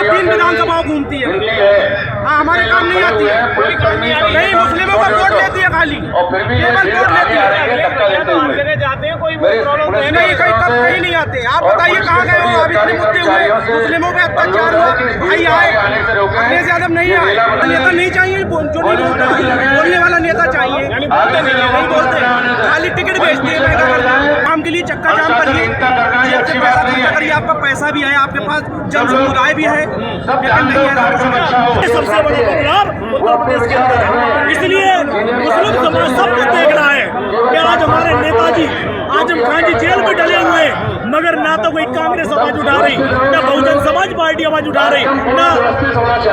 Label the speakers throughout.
Speaker 1: 3 विधानसभाओं घूमती है। हाँ, हमारे काम नहीं आती है। नहीं, मुस्लिमों का वोट लेती है, खाली केवल वोट लेती है। नहीं, कहीं नहीं आते। आप बताइए कहाँ गए हो? अब इतने मुद्दे हुए, मुस्लिमों पे अत्याचार हुआ, भाई आए, अखिलेश यादव नहीं आए। नेता नहीं चाहिए, जो नहीं बोलता, बोलने वाला नेता चाहिए। नहीं बोलते, खाली टिकट बेचते हैं। काम के लिए चक्का जाम करिए, जेब से पैसा खर्चा करिए, आपका पैसा भी है, आपके पास जन समुदाय भी है, लेकिन नहीं है।
Speaker 2: सबसे बड़ा बदलाव उत्तर प्रदेश के अंदर है, इसलिए मुस्लिम समाज सब कुछ देख रहा है कि आज हमारे नेताजी आजम खान जी जेल में डले हुए हैं, मगर ना तो कोई कांग्रेस आवाज उठा रही, ना बहुजन समाज पार्टी आवाज उठा रही, ना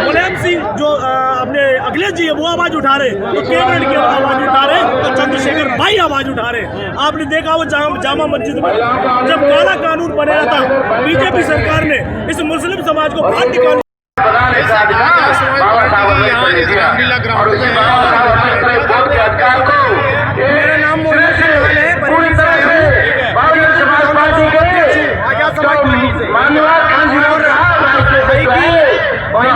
Speaker 2: मुलायम सिंह जो अपने अखिलेश जी है वो आवाज उठा रहे, तो केवल की आवाज उठा रहे, तो चंद्रशेखर भाई आवाज उठा रहे। आपने देखा वो जामा मस्जिद में जब काला कानून बनाया था बीजेपी सरकार ने, इस मुस्लिम समाज को बाहर निकाल
Speaker 1: मेरा नाम मोहम्मद सिंह है, बरेली से आया हूँ, आजाद समाज पार्टी से। भाई ने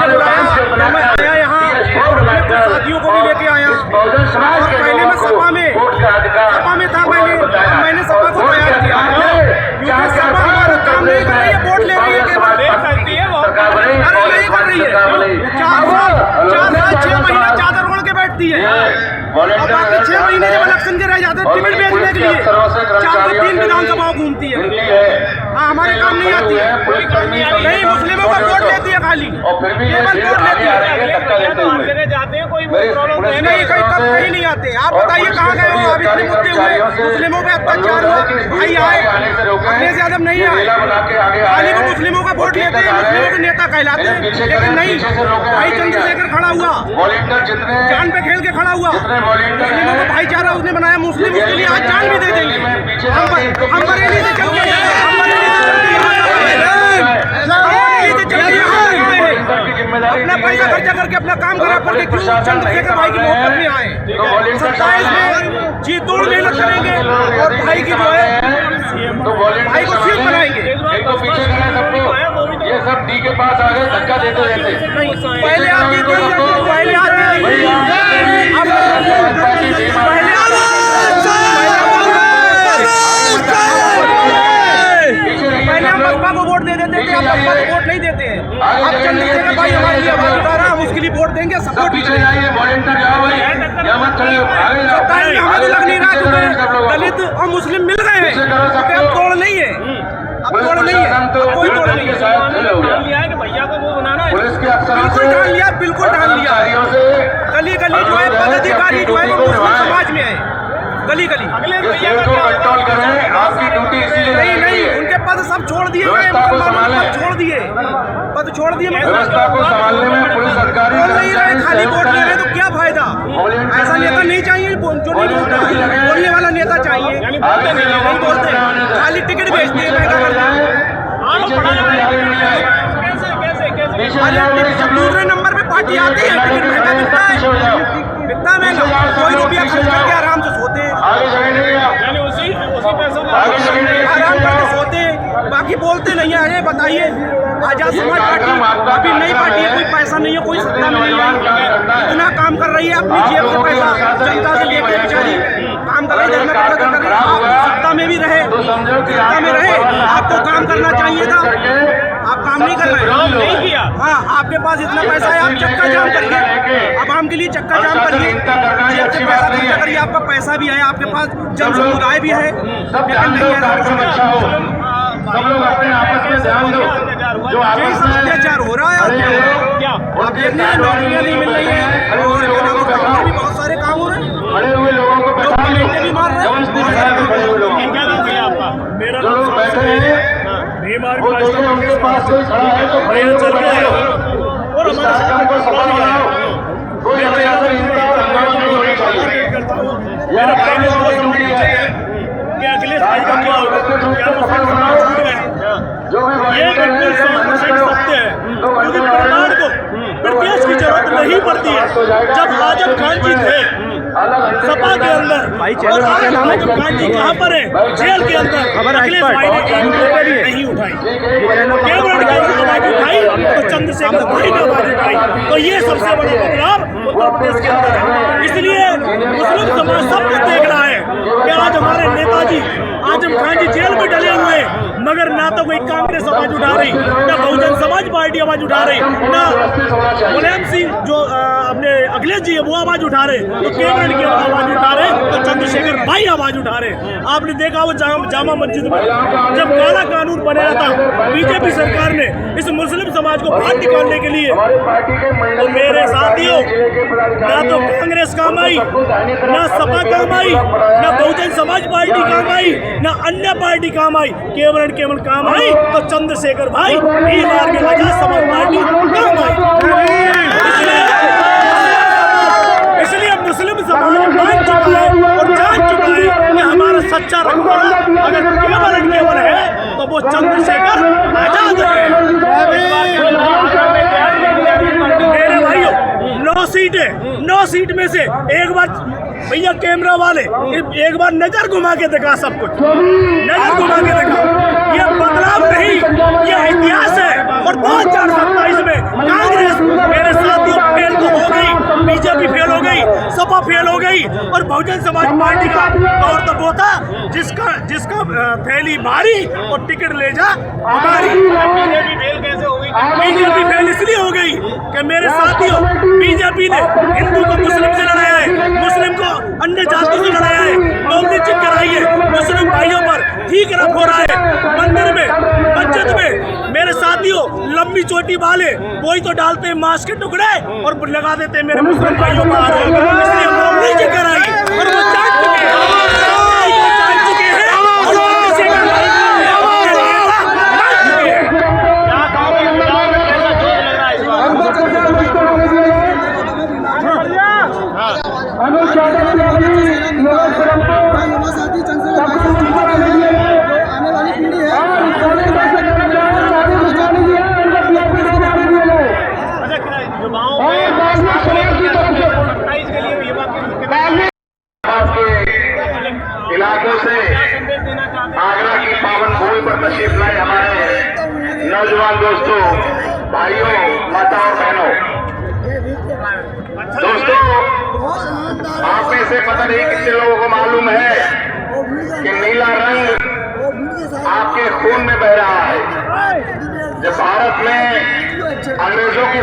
Speaker 1: बुलाया, मैं आया यहाँ और अपने कुछ साथियों को भी लेके आया। और पहले मैं सपा में था, मैंने सपा को तैयार किया, क्योंकि सपा हमारा काम नहीं कर रही है, वोट ले रही है केवल। अरे नहीं कर रही है, 4 साल 6 महीने चादर ओढ़ के बैठती है, और बाकी 6 महीने जब इलेक्शन के रह जाते हैं टिकट बेचने के लिए 3 विधानसभाओं घूमती है। हाँ, हमारे काम नहीं आती है। नहीं, मुस्लिमों का वोट लेती है, खाली केवल वोट लेती है। नहीं, कहीं नहीं आते। आप बताइए कहाँ गए हो? अब इतने मुद्दे हुए, मुस्लिमों पे अत्याचार हुआ, भाई आए, अखिलेश यादव नहीं आए, खाली वो मुस्लिमों का वोट लेते हैं, मुस्लिमों के नेता कहलाते हैं, लेकिन नहीं। भाई चंद्रशेखर खड़ा हुआ, जान पे खेल के खड़ा हुआ, मुस्लिमों का भाईचारा उसने बनाया, मुस्लिम उसके लिए आज जान भी दे देंगे। हम बरेली से चल के अपना पैसा खर्चा करके अपना काम खराब करके क्यों चंद्रशेखर भाई की मोहब्बत में आए? 27 में जी तोड़ मेहनत करेंगे और भाई की जो है भाई को सीएम बनाएंगे।
Speaker 3: ये सब डी के पास आ गए, धक्का देते रहते।
Speaker 1: पहले आती थी, पहले हम बसपा को वोट दे देते थे, अब बसपा को वोट नहीं देते हैं। अब चंद्रशेखर भाई हमारे लिए आवाज उठा रहा है, हम उसके लिए वोट देंगे, सपोर्ट भी करेंगे। हमें तो लग नहीं रहा कि दलित और मुस्लिम मिल गए हैं, क्योंकि अब तोड़ नहीं है, अब तोड़ नहीं है, कोई तोड़ नहीं है। बिल्कुल ढाल लिया, बिल्कुल ढाल लिया। गली गली जो है पदाधिकारी जो है वो मुस्लिम समाज में है, गली गली। नहीं, उनके पद सब छोड़ दिए गए, पद छोड़ दिए,
Speaker 3: व्यवस्था को संभालने में पुलिस अधिकारी
Speaker 1: बोल नहीं रहे, खाली वोट ले रहे, तो क्या फायदा? ऐसा नेता नहीं चाहिए, जो नहीं बोलता, बोलने वाला नेता चाहिए। नहीं बोलते, खाली टिकट बेचते हैं, पैसा जब दूसरे नंबर पे पार्टी आती है टिकट महंगा बिकता महंगा, कोई रुपया खर्च करके आराम से सोते हैं, आराम करके सोते हैं, बाकी बोलते नहीं है। बताइए, आजाद समाज पार्टी अभी नई पार्टी है, कोई पैसा नहीं है, कोई सत्ता में नहीं है, इतना काम कर रही है, अपनी जेब से पैसा जनता से लेके बेचारी काम कर रही है, कर रही है। आप सत्ता में भी रहे, सत्ता में रहे, आपको काम करना चाहिए था, आप काम नहीं कर रहे हैं, नहीं किया। हाँ, आपके पास इतना पैसा है, आप चक्का जाम करिए, अब आम के लिए चक्का जाम करिए, जेब से पैसा खर्चा करिए, आपका पैसा भी है, आपके पास जन समुदाय भी है, लेकिन नहीं है।
Speaker 3: सब लोग अपने आपस में ध्यान दो, जो
Speaker 1: अत्याचार हो रहा है। क्या आप देखते हैं, नौकरियां नहीं मिल रही है, और भी बहुत सारे काम हो रहे हैं,
Speaker 3: खड़े हुए लोगों को
Speaker 1: भी मार रहे हैं।
Speaker 3: खड़े हुए लोग जो लोग बैठे हैं, वो देखिए उनके पास कोई खड़ा है तो खड़े और सरकार को सफल बनाओ। कोई अत्याचार हिंसा और हंगामा नहीं होना चाहिए। यह कांग्रेस की कमेटी है,
Speaker 2: अखिलेश भाई का क्या होगा, क्या
Speaker 3: सफल बनाओ। जो भी
Speaker 2: ये बिल्कुल 100% सत्य है, क्योंकि प्रमाण को प्रत्याश की जरूरत नहीं पड़ती है। जब आजम खान जी थे सपा के अंदर।
Speaker 1: भाई चैनल का क्या नाम है?
Speaker 2: आजम खान जी कहाँ पर है? जेल के अंदर।
Speaker 1: खबर
Speaker 2: अखिलेश भाई ने एक रुपये भी नहीं उठाई। केवल आवाज उठाई तो चंद्रशेखर भाई ने आवाज उठाई। तो ये सबसे बड़ा बदलाव उत्तर प्रदेश के अंदर है। इसलिए मुस्लिम समाज सब कुछ देख रहा है कि आज हमारे नेताजी आजम खान जी जेल में डले हुए हैं, मगर ना तो कोई कांग्रेस आवाज उठा रही, ना बहुजन समाज पार्टी आवाज उठा रही, ना मुलायम सिंह जो अपने अखिलेश जी है वो आवाज उठा रहे, तो केवल केवल आवाज उठा रहे, तो चंद्रशेखर भाई आवाज उठा रहे। आपने देखा वो जामा मस्जिद में जब काला कानून बनाया था बीजेपी सरकार ने इस मुस्लिम समाज को बाहर निकालने के लिए, तो मेरे साथियों ना तो कांग्रेस काम आई, ना सपा काम आई, ना बहुजन समाज पार्टी काम आई, ना अन्य पार्टी काम आई, केवल काम आई तो चंद्रशेखर भाई बिहार के आजाद समाज पार्टी काम आई। इसलिए मुस्लिम समाज मान चुका है और जान चुका है कि हमारा सच्चा रखवाला अगर केवल है तो वो चंद्रशेखर आजाद है। मेरे भाइयों 9 सीट में से एक बार भैया कैमरा वाले एक बार नजर घुमा के देखा, सब कुछ नजर घुमा के देखा। ये बदलाव नहीं, ये इतिहास है। और 2027 में कांग्रेस मेरे साथियों फेल तो हो गई, बीजेपी फेल हो गई, सपा फेल हो गई, और बहुजन समाज पार्टी का दौर तो वो था जिसका थैली मारी और टिकट ले जा हमारी। बीजेपी फेल कैसे हो गई? बीजेपी फेल इसलिए हो गई कि मेरे साथियों बीजेपी ने हिंदू को मुस्लिम से लड़ाया है, मुस्लिम को अन्य जाति से लड़ाया है, नौकरी चेक कराई है, मुस्लिम भाइयों पर ठीक रख हो रहा है, मंदिर में मस्जिद में मेरे साथियों लंबी चोटी वाले कोई तो डालते हैं मांस के टुकड़े और लगा देते हैं मेरे मुस्लिम भाइयों पर आरोप। इसलिए नौकरी चेक कराई और वो जान चुके हैं,
Speaker 3: इलाकों से आगरा की पावन भूमि पर तशरीफ लाए हमारे नौजवान दोस्तों, भाइयों, माताओं, बहनों। दोस्तों, आप में से पता नहीं कितने लोगों को मालूम है कि नीला रंग आपके खून में बह रहा है। जब भारत में अंग्रेजों की